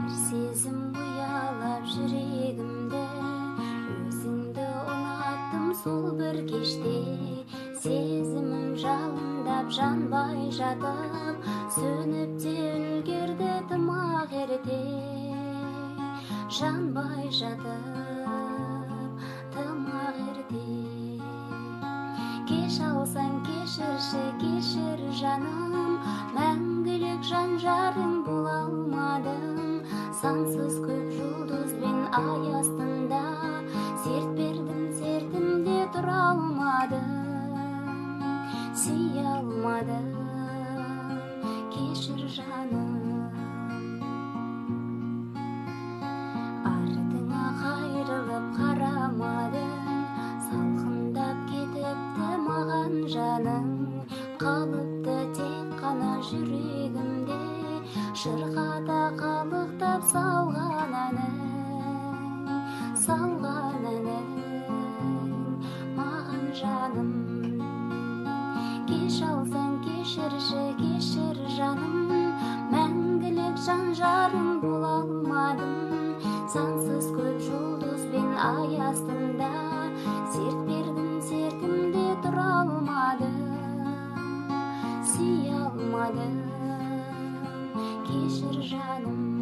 сезім ұялап жүрегімді, өзіңді ұнаттым сол бір кеште. Сезімім жалындап жанбай жатып, сөніп те үлгерді тым-ақ ерте. Жанбай жатып тым-ақ ерте. Кеш алсаң кешірші, кешір жаным, мәңгілік жан жарың бола алмадым. Сансыз көп жұлдызбен ай астында серт бердім, сертімде тұра алмадым, сүйе алмадым. Кешір жаным, артыңа қайрылып қарамадың, салқындап кетіпті маған жаның. Қалыпты тек қана жүрегімде, шырқата қалықтап салған әнің маған жаным. Кеш алсаң кешірші, кешір жаным, мәңгілік жан жарың бола алмадым. Сансыз көп жұлдызбен ай астында серт бердім, сертімде тұра алмадым, сүйе алмадым. Кешір жаным.